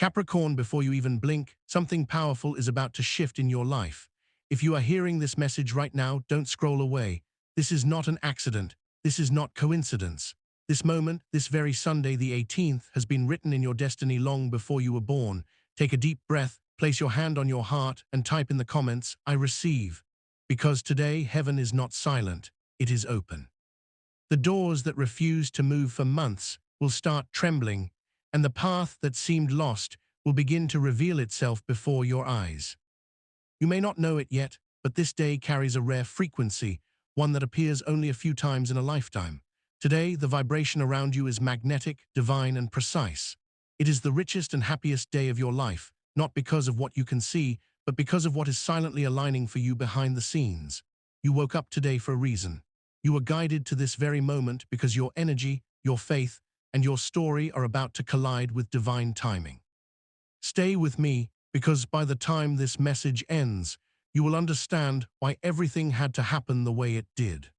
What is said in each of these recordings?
Capricorn, before you even blink, something powerful is about to shift in your life. If you are hearing this message right now, don't scroll away. This is not an accident. This is not coincidence. This moment, this very Sunday, the 18th, has been written in your destiny long before you were born. Take a deep breath, place your hand on your heart, and type in the comments, "I receive." Because today, heaven is not silent, it is open. The doors that refused to move for months will start trembling, and the path that seemed lost will begin to reveal itself before your eyes. You may not know it yet, but this day carries a rare frequency, one that appears only a few times in a lifetime. Today, the vibration around you is magnetic, divine, and precise. It is the richest and happiest day of your life, not because of what you can see, but because of what is silently aligning for you behind the scenes. You woke up today for a reason. You were guided to this very moment because your energy, your faith, and your story are about to collide with divine timing. Stay with me, because by the time this message ends, you will understand why everything had to happen the way it did.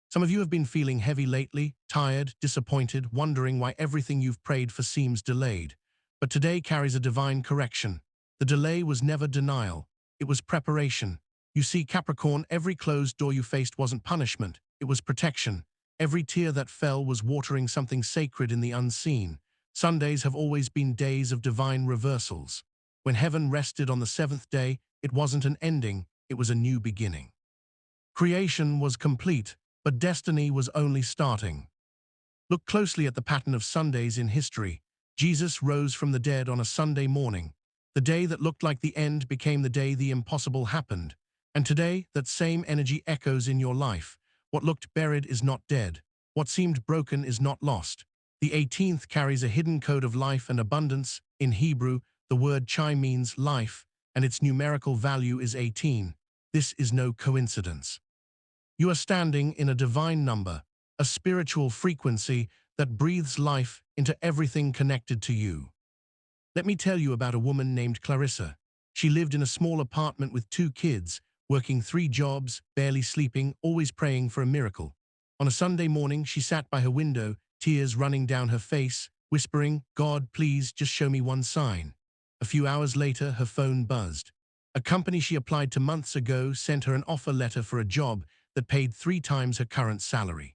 Some of you have been feeling heavy lately, tired, disappointed, wondering why everything you've prayed for seems delayed. But today carries a divine correction. The delay was never denial, it was preparation. You see, Capricorn, every closed door you faced wasn't punishment, it was protection. Every tear that fell was watering something sacred in the unseen. Sundays have always been days of divine reversals. When heaven rested on the seventh day, it wasn't an ending, it was a new beginning. Creation was complete, but destiny was only starting. Look closely at the pattern of Sundays in history. Jesus rose from the dead on a Sunday morning. The day that looked like the end became the day the impossible happened. And today, that same energy echoes in your life. What looked buried is not dead. What seemed broken is not lost. The 18th carries a hidden code of life and abundance. In Hebrew, the word chai means life, and its numerical value is 18. This is no coincidence. You are standing in a divine number, a spiritual frequency that breathes life into everything connected to you. Let me tell you about a woman named Clarissa. She lived in a small apartment with 2 kids, working 3 jobs, barely sleeping, always praying for a miracle. On a Sunday morning, she sat by her window, tears running down her face, whispering, "God, please, just show me one sign." A few hours later, her phone buzzed. A company she applied to months ago sent her an offer letter for a job that paid 3 times her current salary.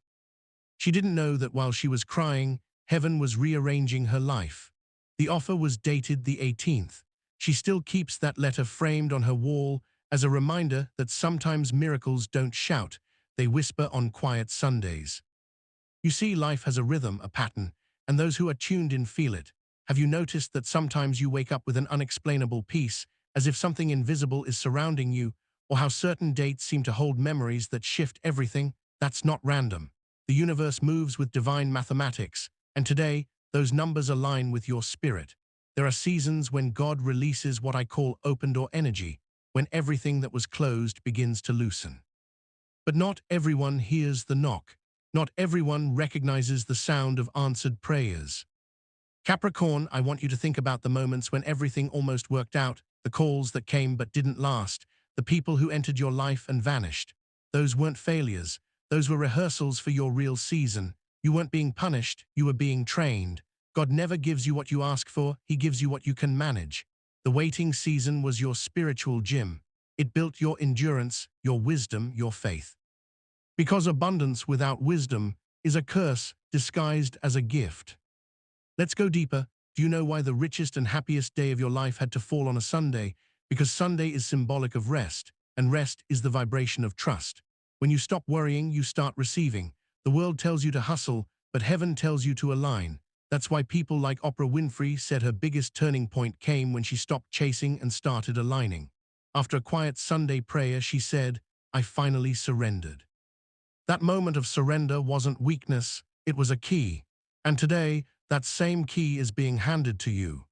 She didn't know that while she was crying, heaven was rearranging her life. The offer was dated the 18th. She still keeps that letter framed on her wall as a reminder that sometimes miracles don't shout, they whisper on quiet Sundays. You see, life has a rhythm, a pattern, and those who are tuned in feel it. Have you noticed that sometimes you wake up with an unexplainable peace, as if something invisible is surrounding you, or how certain dates seem to hold memories that shift everything? That's not random. The universe moves with divine mathematics, and today, those numbers align with your spirit. There are seasons when God releases what I call open door energy, when everything that was closed begins to loosen. But not everyone hears the knock. Not everyone recognizes the sound of answered prayers. Capricorn, I want you to think about the moments when everything almost worked out, the calls that came but didn't last, the people who entered your life and vanished. Those weren't failures. Those were rehearsals for your real season. You weren't being punished, you were being trained. God never gives you what you ask for, He gives you what you can manage. The waiting season was your spiritual gym. It built your endurance, your wisdom, your faith. Because abundance without wisdom is a curse disguised as a gift. Let's go deeper. Do you know why the richest and happiest day of your life had to fall on a Sunday? Because Sunday is symbolic of rest, and rest is the vibration of trust. When you stop worrying, you start receiving. The world tells you to hustle, but heaven tells you to align. That's why people like Oprah Winfrey said her biggest turning point came when she stopped chasing and started aligning. After a quiet Sunday prayer, she said, "I finally surrendered." That moment of surrender wasn't weakness, it was a key. And today, that same key is being handed to you.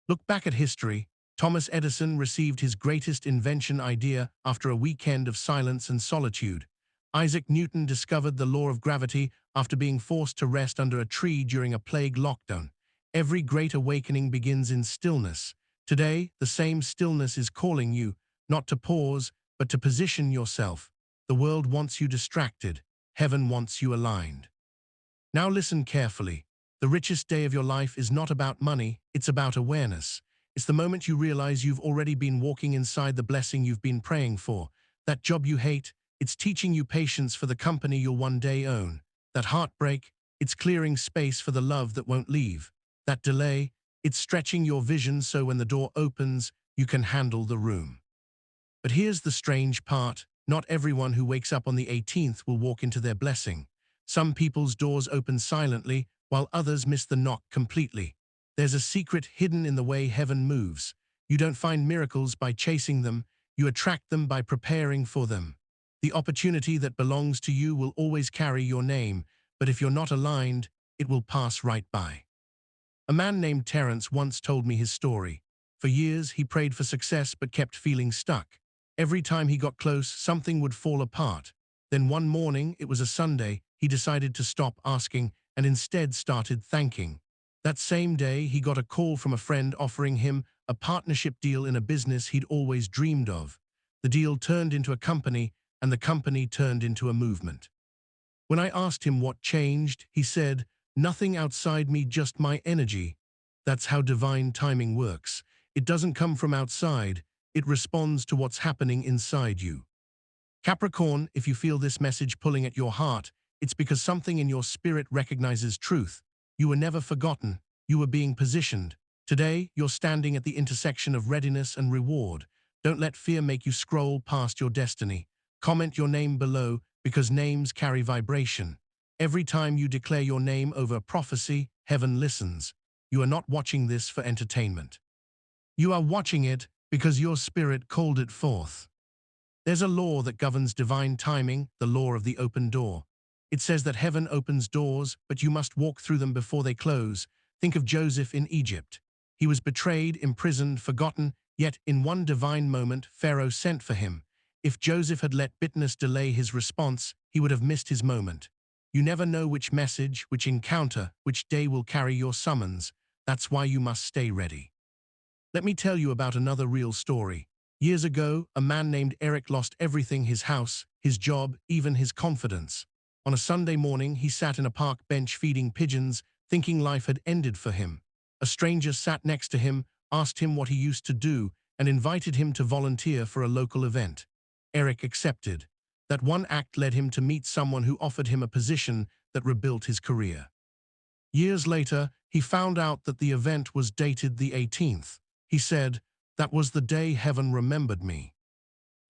Look back at history. Thomas Edison received his greatest invention idea after a weekend of silence and solitude. Isaac Newton discovered the law of gravity after being forced to rest under a tree during a plague lockdown. Every great awakening begins in stillness. Today, the same stillness is calling you, not to pause, but to position yourself. The world wants you distracted. Heaven wants you aligned. Now listen carefully. The richest day of your life is not about money, it's about awareness. It's the moment you realize you've already been walking inside the blessing you've been praying for. That job you hate, it's teaching you patience for the company you'll one day own. That heartbreak, it's clearing space for the love that won't leave. That delay, it's stretching your vision so when the door opens, you can handle the room. But here's the strange part. Not everyone who wakes up on the 18th will walk into their blessing. Some people's doors open silently, while others miss the knock completely. There's a secret hidden in the way heaven moves. You don't find miracles by chasing them, you attract them by preparing for them. The opportunity that belongs to you will always carry your name, but if you're not aligned, it will pass right by. A man named Terence once told me his story. For years, he prayed for success but kept feeling stuck. Every time he got close, something would fall apart. Then one morning, it was a Sunday, he decided to stop asking and instead started thanking. That same day, he got a call from a friend offering him a partnership deal in a business he'd always dreamed of. The deal turned into a company, and the company turned into a movement. When I asked him what changed, he said, "Nothing outside me, just my energy." That's how divine timing works. It doesn't come from outside, it responds to what's happening inside you. Capricorn, if you feel this message pulling at your heart, it's because something in your spirit recognizes truth. You were never forgotten, you were being positioned. Today, you're standing at the intersection of readiness and reward. Don't let fear make you scroll past your destiny. Comment your name below, because names carry vibration. Every time you declare your name over a prophecy, heaven listens. You are not watching this for entertainment. You are watching it because your spirit called it forth. There's a law that governs divine timing, the law of the open door. It says that heaven opens doors, but you must walk through them before they close. Think of Joseph in Egypt. He was betrayed, imprisoned, forgotten, yet in one divine moment, Pharaoh sent for him. If Joseph had let bitterness delay his response, he would have missed his moment. You never know which message, which encounter, which day will carry your summons. That's why you must stay ready. Let me tell you about another real story. Years ago, a man named Eric lost everything: his house, his job, even his confidence. On a Sunday morning, he sat in a park bench feeding pigeons, thinking life had ended for him. A stranger sat next to him, asked him what he used to do, and invited him to volunteer for a local event. Eric accepted. That one act led him to meet someone who offered him a position that rebuilt his career. Years later, he found out that the event was dated the 18th. He said, "That was the day heaven remembered me."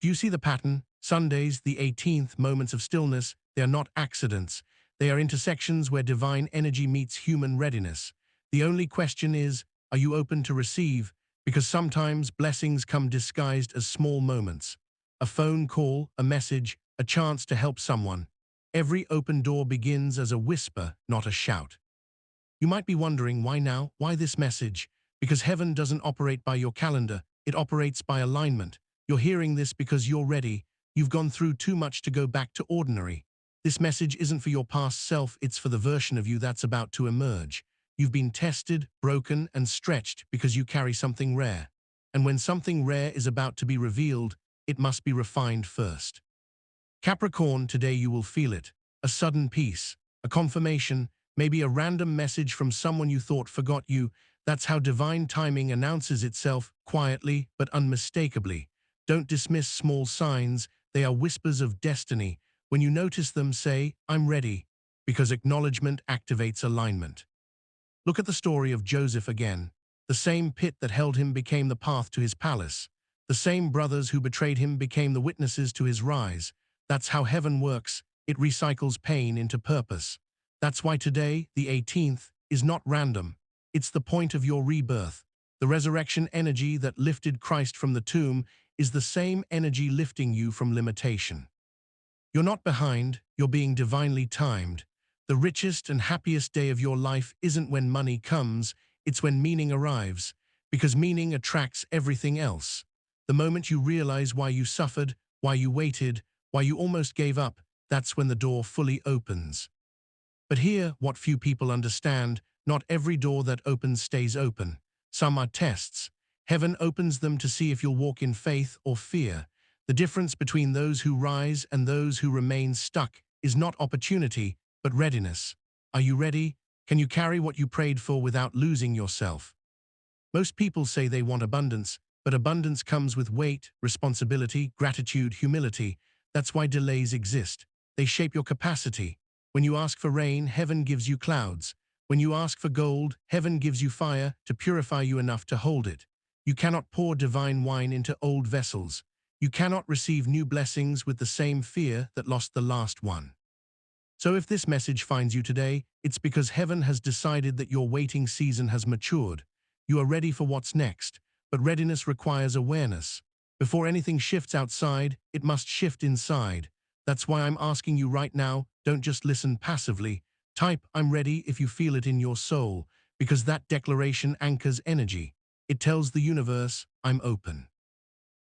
Do you see the pattern? Sundays, the 18th, moments of stillness, they are not accidents. They are intersections where divine energy meets human readiness. The only question is, are you open to receive? Because sometimes blessings come disguised as small moments. A phone call, a message, a chance to help someone. Every open door begins as a whisper, not a shout. You might be wondering, why now? Why this message? Because heaven doesn't operate by your calendar, it operates by alignment. You're hearing this because you're ready. You've gone through too much to go back to ordinary. This message isn't for your past self, it's for the version of you that's about to emerge. You've been tested, broken, and stretched because you carry something rare. And when something rare is about to be revealed, it must be refined first. Capricorn, today you will feel it. A sudden peace, a confirmation, maybe a random message from someone you thought forgot you. That's how divine timing announces itself, quietly but unmistakably. Don't dismiss small signs, they are whispers of destiny. When you notice them, say, "I'm ready," because acknowledgement activates alignment. Look at the story of Joseph again. The same pit that held him became the path to his palace. The same brothers who betrayed him became the witnesses to his rise. That's how heaven works. It recycles pain into purpose. That's why today, the 18th, is not random. It's the point of your rebirth. The resurrection energy that lifted Christ from the tomb is the same energy lifting you from limitation. You're not behind, you're being divinely timed. The richest and happiest day of your life isn't when money comes, it's when meaning arrives, because meaning attracts everything else. The moment you realize why you suffered, why you waited, why you almost gave up, that's when the door fully opens. But here, what few people understand, not every door that opens stays open. Some are tests. Heaven opens them to see if you'll walk in faith or fear. The difference between those who rise and those who remain stuck is not opportunity, but readiness. Are you ready? Can you carry what you prayed for without losing yourself? Most people say they want abundance, but abundance comes with weight, responsibility, gratitude, humility. That's why delays exist. They shape your capacity. When you ask for rain, heaven gives you clouds. When you ask for gold, heaven gives you fire to purify you enough to hold it. You cannot pour divine wine into old vessels. You cannot receive new blessings with the same fear that lost the last one. So if this message finds you today, it's because heaven has decided that your waiting season has matured. You are ready for what's next, but readiness requires awareness. Before anything shifts outside, it must shift inside. That's why I'm asking you right now, don't just listen passively. Type, "I'm ready," if you feel it in your soul, because that declaration anchors energy. It tells the universe, "I'm open."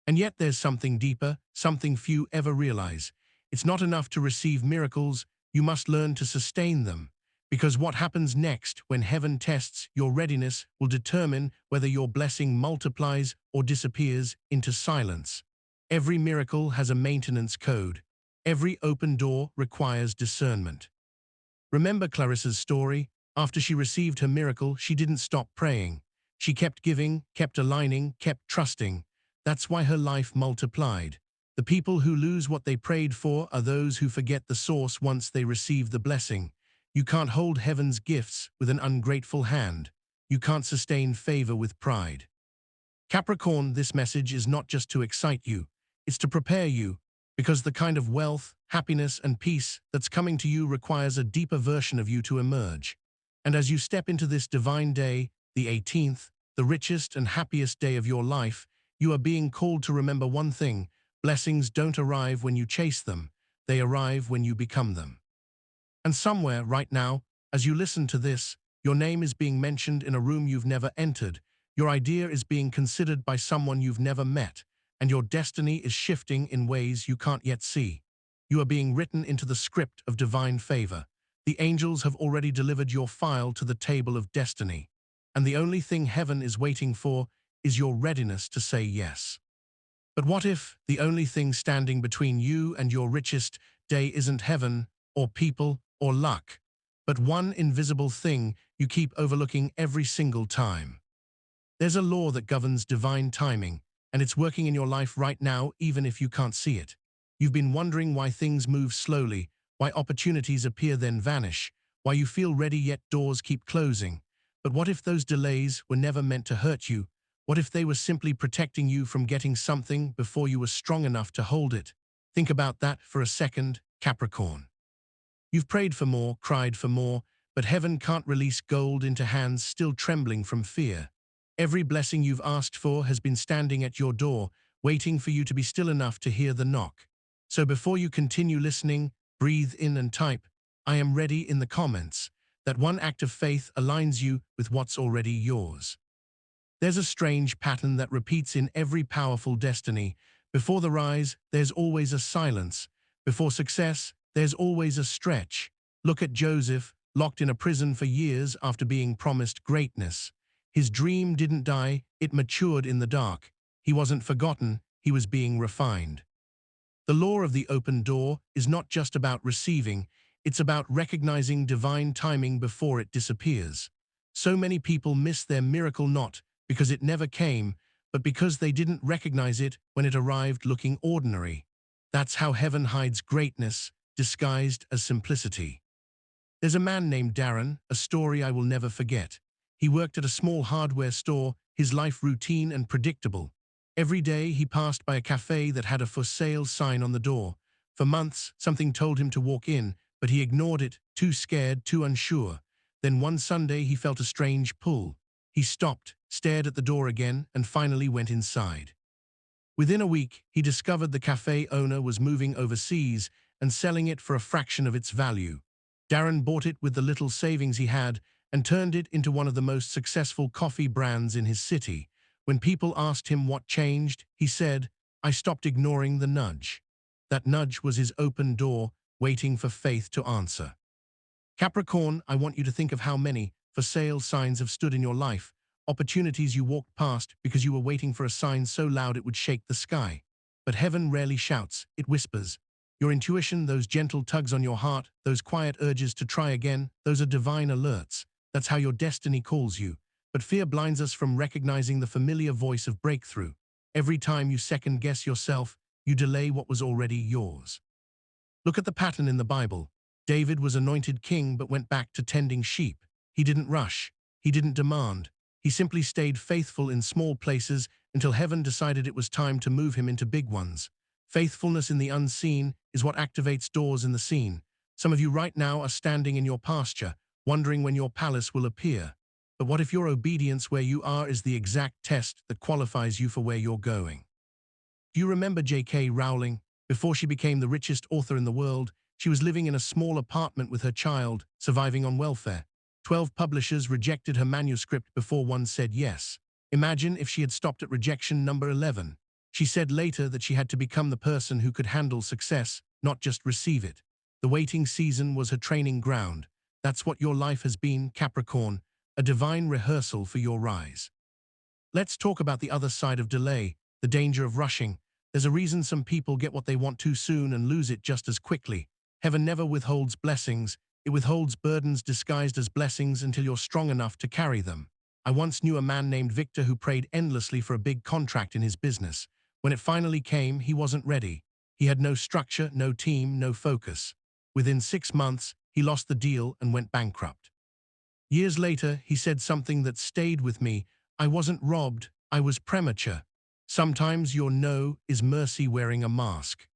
And yet there's something deeper, something few ever realize. It's not enough to receive miracles, you must learn to sustain them. Because what happens next when heaven tests your readiness will determine whether your blessing multiplies or disappears into silence. Every miracle has a maintenance code. Every open door requires discernment. Remember Clarissa's story? After she received her miracle, she didn't stop praying. She kept giving, kept aligning, kept trusting. That's why her life multiplied. The people who lose what they prayed for are those who forget the source once they receive the blessing. You can't hold heaven's gifts with an ungrateful hand. You can't sustain favor with pride. Capricorn, this message is not just to excite you, it's to prepare you, because the kind of wealth, happiness, and peace that's coming to you requires a deeper version of you to emerge. And as you step into this divine day, the 18th, the richest and happiest day of your life, you are being called to remember one thing: blessings don't arrive when you chase them, they arrive when you become them. And somewhere, right now, as you listen to this, your name is being mentioned in a room you've never entered, your idea is being considered by someone you've never met, and your destiny is shifting in ways you can't yet see. You are being written into the script of divine favor. The angels have already delivered your file to the table of destiny. And the only thing heaven is waiting for is your readiness to say yes. But what if the only thing standing between you and your richest day isn't heaven, or people, or luck, but one invisible thing you keep overlooking every single time? There's a law that governs divine timing, and it's working in your life right now even if you can't see it. You've been wondering why things move slowly, why opportunities appear then vanish, why you feel ready yet doors keep closing. But what if those delays were never meant to hurt you? What if they were simply protecting you from getting something before you were strong enough to hold it? Think about that for a second, Capricorn. You've prayed for more, cried for more, but heaven can't release gold into hands still trembling from fear. Every blessing you've asked for has been standing at your door, waiting for you to be still enough to hear the knock. So before you continue listening, breathe in and type, "I am ready" in the comments. That one act of faith aligns you with what's already yours. There's a strange pattern that repeats in every powerful destiny. Before the rise, there's always a silence. Before success, there's always a stretch. Look at Joseph, locked in a prison for years after being promised greatness. His dream didn't die, it matured in the dark. He wasn't forgotten, he was being refined. The law of the open door is not just about receiving, it's about recognizing divine timing before it disappears. So many people miss their miracle not because it never came, but because they didn't recognize it when it arrived looking ordinary. That's how heaven hides greatness, disguised as simplicity. There's a man named Darren, a story I will never forget. He worked at a small hardware store, his life routine and predictable. Every day he passed by a cafe that had a for sale sign on the door. For months, something told him to walk in, but he ignored it, too scared, too unsure. Then one Sunday he felt a strange pull. He stopped, stared at the door again, and finally went inside. Within a week, he discovered the cafe owner was moving overseas and selling it for a fraction of its value. Darren bought it with the little savings he had and turned it into one of the most successful coffee brands in his city. When people asked him what changed, he said, "I stopped ignoring the nudge." That nudge was his open door, waiting for faith to answer. Capricorn, I want you to think of how many for sale signs have stood in your life, opportunities you walked past because you were waiting for a sign so loud it would shake the sky. But heaven rarely shouts, it whispers. Your intuition, those gentle tugs on your heart, those quiet urges to try again, those are divine alerts. That's how your destiny calls you. But fear blinds us from recognizing the familiar voice of breakthrough. Every time you second-guess yourself, you delay what was already yours. Look at the pattern in the Bible. David was anointed king but went back to tending sheep. He didn't rush. He didn't demand. He simply stayed faithful in small places until heaven decided it was time to move him into big ones. Faithfulness in the unseen is what activates doors in the seen. Some of you right now are standing in your pasture, wondering when your palace will appear. But what if your obedience where you are is the exact test that qualifies you for where you're going? Do you remember J.K. Rowling? Before she became the richest author in the world, she was living in a small apartment with her child, surviving on welfare. 12 publishers rejected her manuscript before one said yes. Imagine if she had stopped at rejection number 11. She said later that she had to become the person who could handle success, not just receive it. The waiting season was her training ground. That's what your life has been, Capricorn, a divine rehearsal for your rise. Let's talk about the other side of delay, the danger of rushing. There's a reason some people get what they want too soon and lose it just as quickly. Heaven never withholds blessings. It withholds burdens disguised as blessings until you're strong enough to carry them. I once knew a man named Victor who prayed endlessly for a big contract in his business. When it finally came, he wasn't ready. He had no structure, no team, no focus. Within 6 months, he lost the deal and went bankrupt. Years later, he said something that stayed with me. I wasn't robbed, I was premature. Sometimes your no is mercy wearing a mask.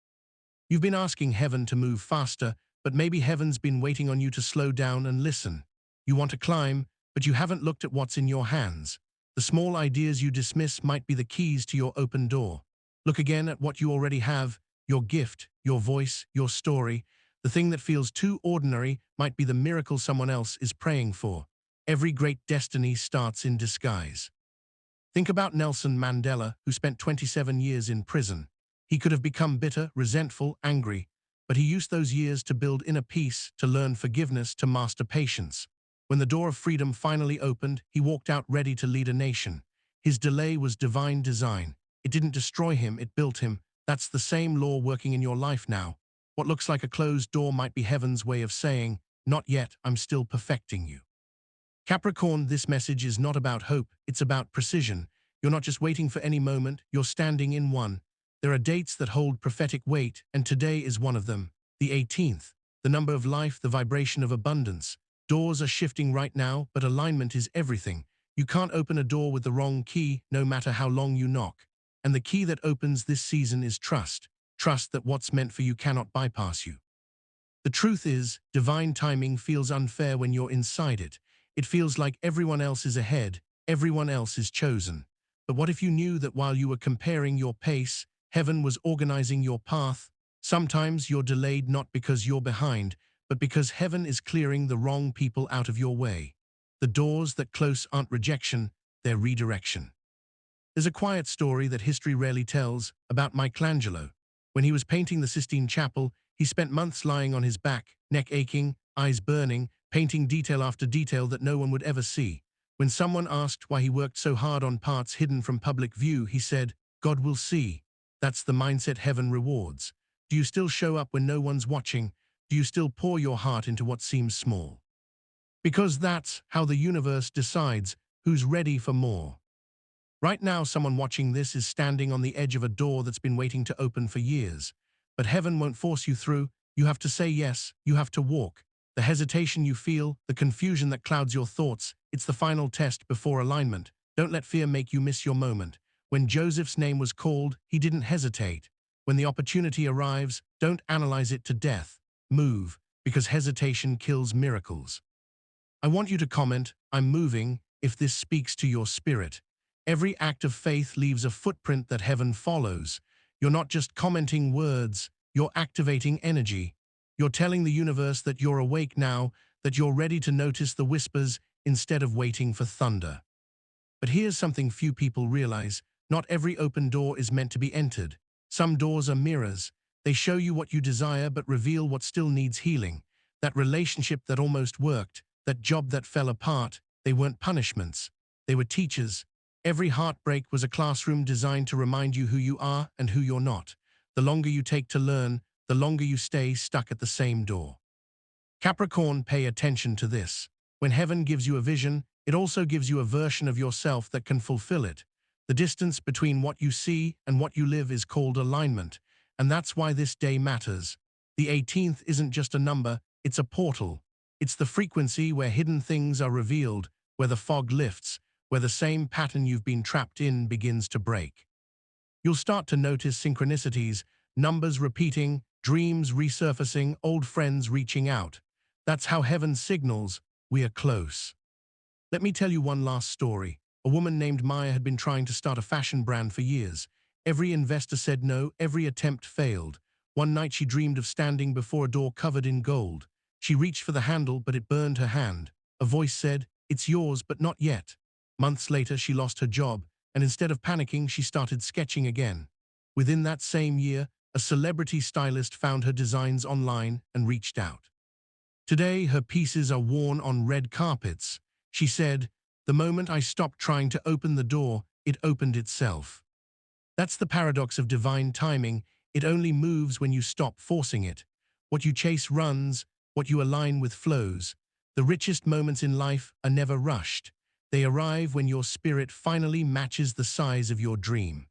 You've been asking heaven to move faster, but maybe heaven's been waiting on you to slow down and listen. You want to climb, but you haven't looked at what's in your hands. The small ideas you dismiss might be the keys to your open door. Look again at what you already have, your gift, your voice, your story. The thing that feels too ordinary might be the miracle someone else is praying for. Every great destiny starts in disguise. Think about Nelson Mandela, who spent 27 years in prison. He could have become bitter, resentful, angry, but he used those years to build inner peace, to learn forgiveness, to master patience. When the door of freedom finally opened, he walked out ready to lead a nation. His delay was divine design. It didn't destroy him, it built him. That's the same law working in your life now. What looks like a closed door might be heaven's way of saying, "Not yet, I'm still perfecting you." Capricorn, this message is not about hope, it's about precision. You're not just waiting for any moment, you're standing in one. There are dates that hold prophetic weight, and today is one of them. The 18th, the number of life, the vibration of abundance. Doors are shifting right now, but alignment is everything. You can't open a door with the wrong key, no matter how long you knock. And the key that opens this season is trust. Trust that what's meant for you cannot bypass you. The truth is, divine timing feels unfair when you're inside it. It feels like everyone else is ahead, everyone else is chosen. But what if you knew that while you were comparing your pace, heaven was organizing your path? Sometimes you're delayed not because you're behind, but because heaven is clearing the wrong people out of your way. The doors that close aren't rejection, they're redirection. There's a quiet story that history rarely tells about Michelangelo. When he was painting the Sistine Chapel, he spent months lying on his back, neck aching, eyes burning, painting detail after detail that no one would ever see. When someone asked why he worked so hard on parts hidden from public view, he said, "God will see." That's the mindset heaven rewards. Do you still show up when no one's watching? Do you still pour your heart into what seems small? Because that's how the universe decides who's ready for more. Right now, someone watching this is standing on the edge of a door that's been waiting to open for years. But heaven won't force you through. You have to say yes, you have to walk. The hesitation you feel, the confusion that clouds your thoughts, it's the final test before alignment. Don't let fear make you miss your moment. When Joseph's name was called, he didn't hesitate. When the opportunity arrives, don't analyze it to death. Move, because hesitation kills miracles. I want you to comment, "I'm moving," if this speaks to your spirit. Every act of faith leaves a footprint that heaven follows. You're not just commenting words, you're activating energy. You're telling the universe that you're awake now, that you're ready to notice the whispers instead of waiting for thunder. But here's something few people realize. Not every open door is meant to be entered. Some doors are mirrors. They show you what you desire but reveal what still needs healing. That relationship that almost worked, that job that fell apart, they weren't punishments. They were teachers. Every heartbreak was a classroom designed to remind you who you are and who you're not. The longer you take to learn, the longer you stay stuck at the same door. Capricorn, pay attention to this. When heaven gives you a vision, it also gives you a version of yourself that can fulfill it. The distance between what you see and what you live is called alignment, and that's why this day matters. The 18th isn't just a number, it's a portal. It's the frequency where hidden things are revealed, where the fog lifts, where the same pattern you've been trapped in begins to break. You'll start to notice synchronicities, numbers repeating, dreams resurfacing, old friends reaching out. That's how heaven signals we are close. Let me tell you one last story. A woman named Maya had been trying to start a fashion brand for years. Every investor said no, every attempt failed. One night she dreamed of standing before a door covered in gold. She reached for the handle, but it burned her hand. A voice said, "It's yours, but not yet." Months later, she lost her job, and instead of panicking, she started sketching again. Within that same year, a celebrity stylist found her designs online and reached out. Today, her pieces are worn on red carpets. She said, "The moment I stopped trying to open the door, it opened itself." That's the paradox of divine timing. It only moves when you stop forcing it. What you chase runs, what you align with flows. The richest moments in life are never rushed. They arrive when your spirit finally matches the size of your dream.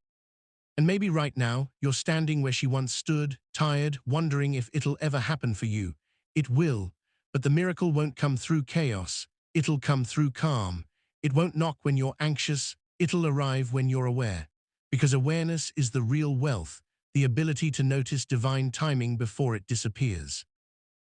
And maybe right now, you're standing where she once stood, tired, wondering if it'll ever happen for you. It will, but the miracle won't come through chaos. It'll come through calm. It won't knock when you're anxious. It'll arrive when you're aware. Because awareness is the real wealth, the ability to notice divine timing before it disappears.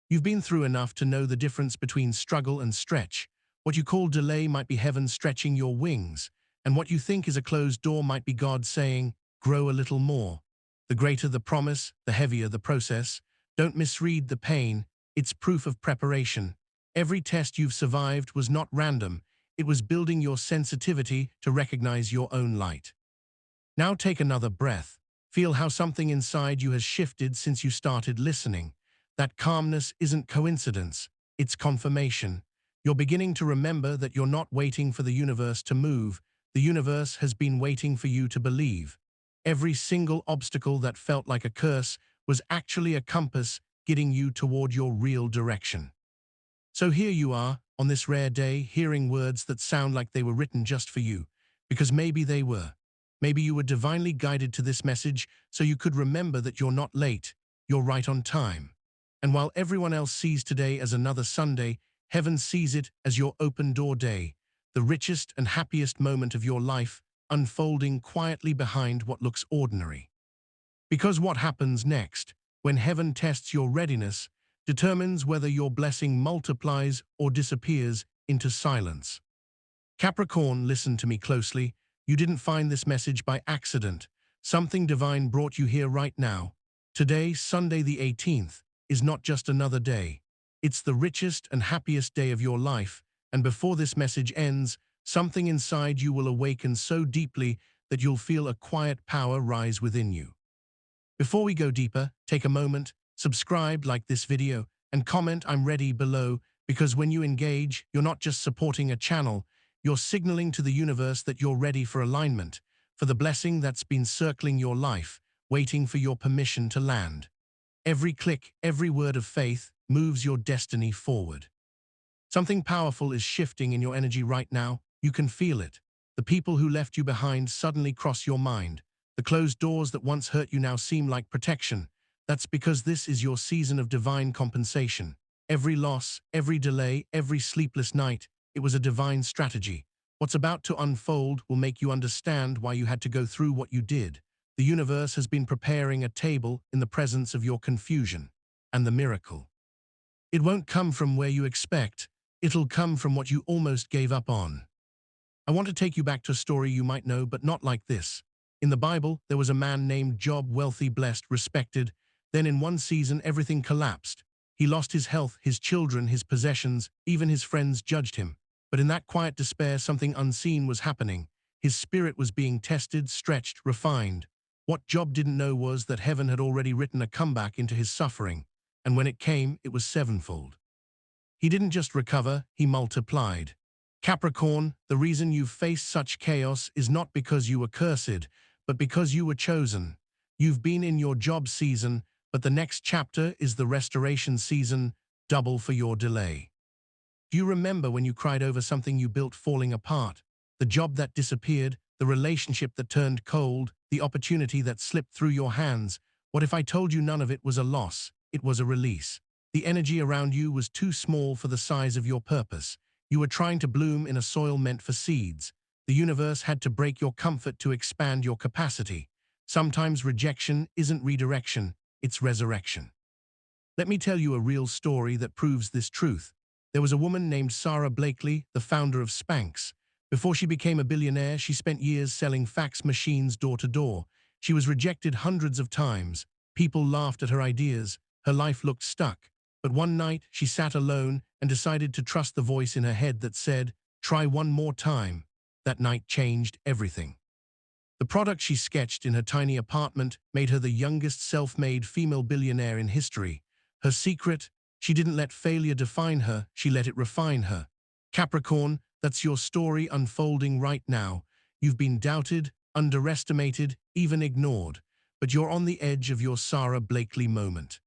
You've been through enough to know the difference between struggle and stretch. What you call delay might be heaven stretching your wings, and what you think is a closed door might be God saying, "Grow a little more." The greater the promise, the heavier the process. Don't misread the pain. It's proof of preparation. Every test you've survived was not random. It was building your sensitivity to recognize your own light. Now take another breath. Feel how something inside you has shifted since you started listening. That calmness isn't coincidence. It's confirmation. You're beginning to remember that you're not waiting for the universe to move. The universe has been waiting for you to believe. Every single obstacle that felt like a curse was actually a compass guiding you toward your real direction. So here you are, on this rare day, hearing words that sound like they were written just for you, because maybe they were. Maybe you were divinely guided to this message so you could remember that you're not late, you're right on time. And while everyone else sees today as another Sunday, heaven sees it as your open door day, the richest and happiest moment of your life, unfolding quietly behind what looks ordinary. Because what happens next, when heaven tests your readiness, determines whether your blessing multiplies or disappears into silence. Capricorn, listen to me closely. You didn't find this message by accident. Something divine brought you here right now. Today, Sunday the 18th, is not just another day. It's the richest and happiest day of your life, and before this message ends, something inside you will awaken so deeply that you'll feel a quiet power rise within you. Before we go deeper, take a moment, subscribe, like this video, and comment "I'm ready" below, because when you engage, you're not just supporting a channel, you're signaling to the universe that you're ready for alignment, for the blessing that's been circling your life, waiting for your permission to land. Every click, every word of faith moves your destiny forward. Something powerful is shifting in your energy right now. You can feel it. The people who left you behind suddenly cross your mind. The closed doors that once hurt you now seem like protection. That's because this is your season of divine compensation. Every loss, every delay, every sleepless night, it was a divine strategy. What's about to unfold will make you understand why you had to go through what you did. The universe has been preparing a table in the presence of your confusion. And the miracle. It won't come from where you expect. It'll come from what you almost gave up on. I want to take you back to a story you might know, but not like this. In the Bible, there was a man named Job, wealthy, blessed, respected. Then in one season, everything collapsed. He lost his health, his children, his possessions, even his friends judged him. But in that quiet despair, something unseen was happening. His spirit was being tested, stretched, refined. What Job didn't know was that heaven had already written a comeback into his suffering, and when it came, it was sevenfold. He didn't just recover, he multiplied. Capricorn, the reason you've faced such chaos is not because you were cursed, but because you were chosen. You've been in your job season, But the next chapter is the restoration season, double for your delay. Do you remember when you cried over something you built falling apart? The job that disappeared, the relationship that turned cold, the opportunity that slipped through your hands. What if I told you none of it was a loss? It was a release. The energy around you was too small for the size of your purpose. You were trying to bloom in a soil meant for seeds. The universe had to break your comfort to expand your capacity. Sometimes rejection isn't redirection, it's resurrection. Let me tell you a real story that proves this truth. There was a woman named Sarah Blakely, the founder of Spanx. Before she became a billionaire, she spent years selling fax machines door to door. She was rejected hundreds of times. People laughed at her ideas. Her life looked stuck. But one night, she sat alone and decided to trust the voice in her head that said, "Try one more time." That night changed everything. The product she sketched in her tiny apartment made her the youngest self-made female billionaire in history. Her secret: she didn't let failure define her, she let it refine her. Capricorn, that's your story unfolding right now. You've been doubted, underestimated, even ignored, but you're on the edge of your Sarah Blakely moment.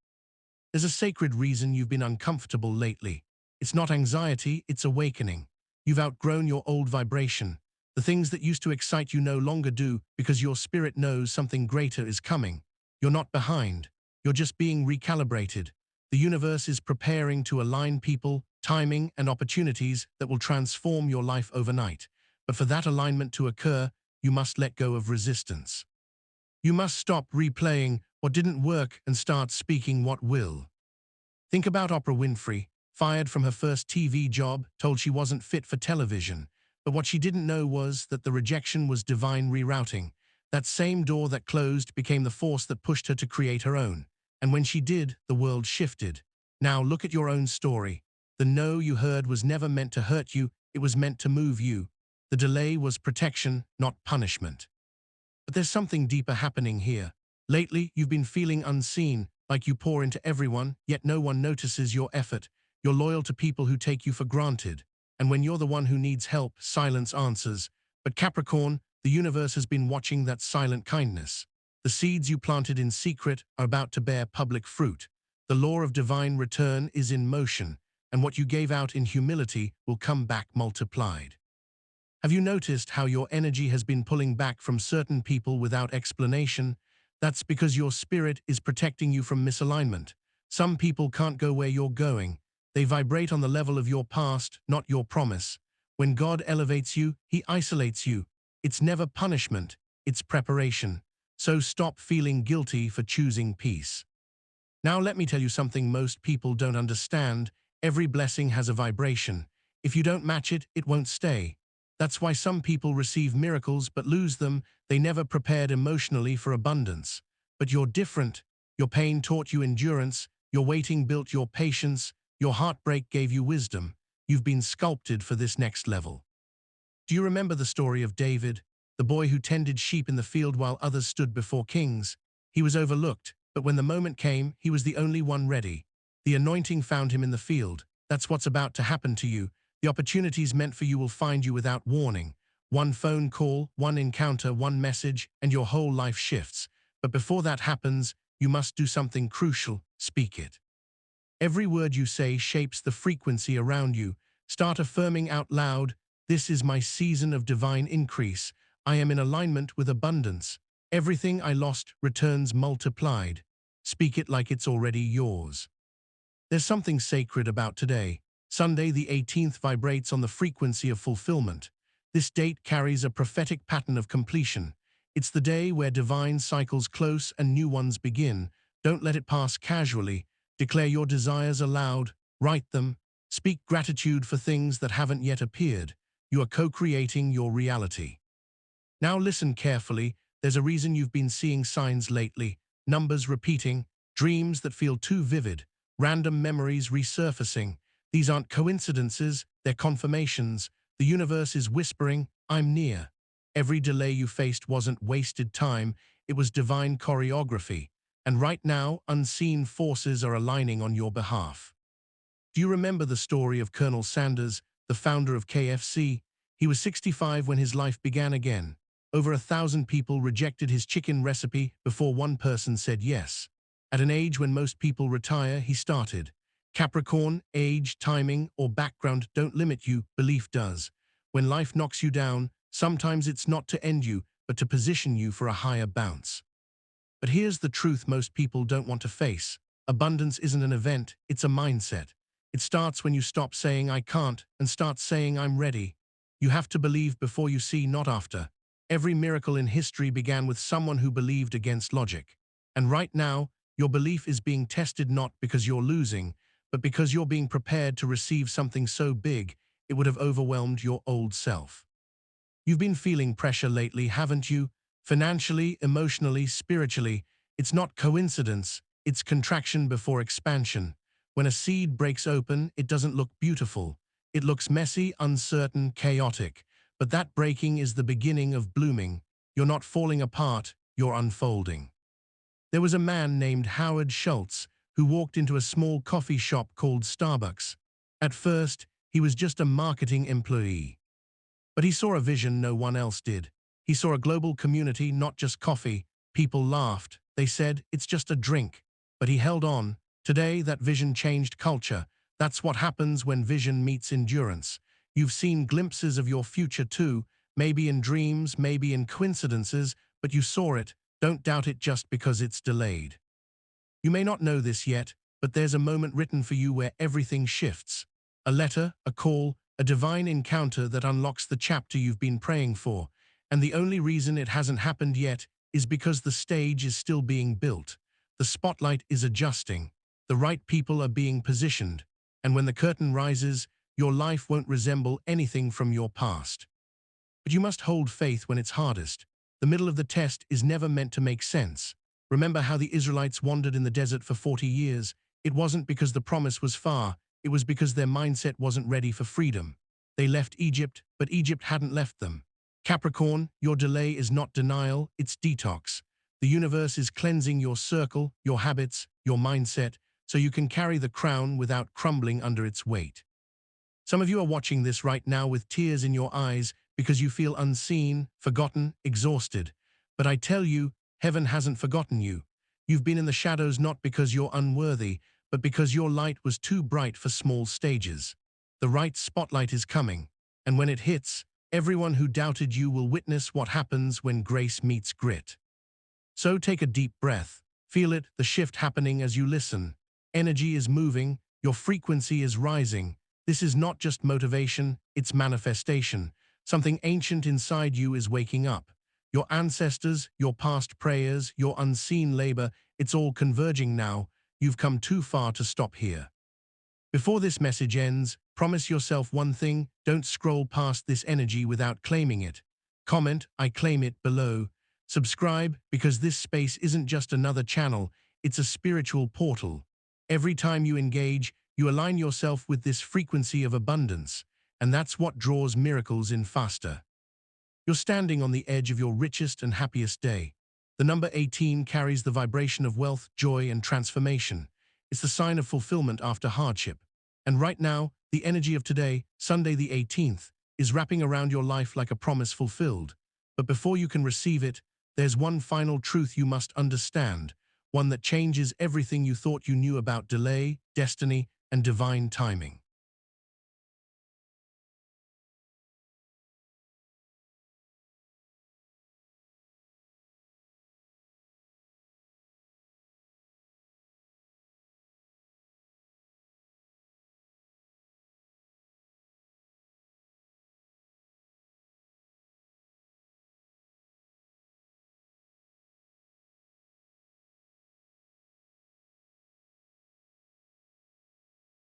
There's a sacred reason you've been uncomfortable lately. It's not anxiety, it's awakening. You've outgrown your old vibration. The things that used to excite you no longer do because your spirit knows something greater is coming. You're not behind. You're just being recalibrated. The universe is preparing to align people, timing, and opportunities that will transform your life overnight. But for that alignment to occur, you must let go of resistance. You must stop replaying what didn't work and start speaking what will. Think about Oprah Winfrey, fired from her first TV job, told she wasn't fit for television. But what she didn't know was that the rejection was divine rerouting. That same door that closed became the force that pushed her to create her own. And when she did, the world shifted. Now look at your own story. The no you heard was never meant to hurt you, it was meant to move you. The delay was protection, not punishment. But there's something deeper happening here. Lately, you've been feeling unseen, like you pour into everyone, yet no one notices your effort. You're loyal to people who take you for granted. And when you're the one who needs help, silence answers. But Capricorn, the universe has been watching that silent kindness. The seeds you planted in secret are about to bear public fruit. The law of divine return is in motion, and what you gave out in humility will come back multiplied. Have you noticed how your energy has been pulling back from certain people without explanation? That's because your spirit is protecting you from misalignment. Some people can't go where you're going. They vibrate on the level of your past, not your promise. When God elevates you, He isolates you. It's never punishment, it's preparation. So stop feeling guilty for choosing peace. Now let me tell you something most people don't understand. Every blessing has a vibration. If you don't match it, it won't stay. That's why some people receive miracles but lose them. They never prepared emotionally for abundance. But you're different. Your pain taught you endurance. Your waiting built your patience. Your heartbreak gave you wisdom. You've been sculpted for this next level. Do you remember the story of David, the boy who tended sheep in the field while others stood before kings? He was overlooked, but when the moment came, he was the only one ready. The anointing found him in the field. That's what's about to happen to you. The opportunities meant for you will find you without warning. One phone call, one encounter, one message, and your whole life shifts. But before that happens, you must do something crucial: speak it. Every word you say shapes the frequency around you. Start affirming out loud, "This is my season of divine increase. I am in alignment with abundance. Everything I lost returns multiplied." Speak it like it's already yours. There's something sacred about today. Sunday the 18th vibrates on the frequency of fulfillment. This date carries a prophetic pattern of completion. It's the day where divine cycles close and new ones begin. Don't let it pass casually. Declare your desires aloud. Write them. Speak gratitude for things that haven't yet appeared. You are co-creating your reality. Now listen carefully. There's a reason you've been seeing signs lately. Numbers repeating, dreams that feel too vivid, random memories resurfacing. These aren't coincidences, they're confirmations. The universe is whispering, "I'm near." Every delay you faced wasn't wasted time, it was divine choreography. And right now, unseen forces are aligning on your behalf. Do you remember the story of Colonel Sanders, the founder of KFC? He was 65 when his life began again. Over 1,000 people rejected his chicken recipe before one person said yes. At an age when most people retire, he started. Capricorn, age, timing, or background don't limit you, belief does. When life knocks you down, sometimes it's not to end you, but to position you for a higher bounce. But here's the truth most people don't want to face. Abundance isn't an event, it's a mindset. It starts when you stop saying I can't and start saying I'm ready. You have to believe before you see, not after. Every miracle in history began with someone who believed against logic. And right now, your belief is being tested not because you're losing, but because you're being prepared to receive something so big, it would have overwhelmed your old self. You've been feeling pressure lately, haven't you? Financially, emotionally, spiritually. It's not coincidence, it's contraction before expansion. When a seed breaks open, it doesn't look beautiful. It looks messy, uncertain, chaotic. But that breaking is the beginning of blooming. You're not falling apart, you're unfolding. There was a man named Howard Schultz who walked into a small coffee shop called Starbucks. At first, he was just a marketing employee. But he saw a vision no one else did. He saw a global community, not just coffee. People laughed. They said, it's just a drink. But he held on. Today, that vision changed culture. That's what happens when vision meets endurance. You've seen glimpses of your future too, maybe in dreams, maybe in coincidences, but you saw it. Don't doubt it just because it's delayed. You may not know this yet, but there's a moment written for you where everything shifts. A letter, a call, a divine encounter that unlocks the chapter you've been praying for. And the only reason it hasn't happened yet is because the stage is still being built. The spotlight is adjusting. The right people are being positioned. And when the curtain rises, your life won't resemble anything from your past. But you must hold faith when it's hardest. The middle of the test is never meant to make sense. Remember how the Israelites wandered in the desert for 40 years? It wasn't because the promise was far. It was because their mindset wasn't ready for freedom. They left Egypt, but Egypt hadn't left them. Capricorn, your delay is not denial, it's detox. The universe is cleansing your circle, your habits, your mindset, so you can carry the crown without crumbling under its weight. Some of you are watching this right now with tears in your eyes because you feel unseen, forgotten, exhausted. But I tell you, heaven hasn't forgotten you. You've been in the shadows not because you're unworthy, but because your light was too bright for small stages. The right spotlight is coming, and when it hits, everyone who doubted you will witness what happens when grace meets grit. So take a deep breath. Feel it, the shift happening as you listen. Energy is moving, your frequency is rising. This is not just motivation, it's manifestation. Something ancient inside you is waking up. Your ancestors, your past prayers, your unseen labor, it's all converging now. You've come too far to stop here. Before this message ends, promise yourself one thing: don't scroll past this energy without claiming it. Comment, I claim it, below. Subscribe, because this space isn't just another channel, it's a spiritual portal. Every time you engage, you align yourself with this frequency of abundance, and that's what draws miracles in faster. You're standing on the edge of your richest and happiest day. The number 18 carries the vibration of wealth, joy, and transformation. It's the sign of fulfillment after hardship. And right now, the energy of today, Sunday the 18th, is wrapping around your life like a promise fulfilled. But before you can receive it, there's one final truth you must understand, one that changes everything you thought you knew about delay, destiny, and divine timing.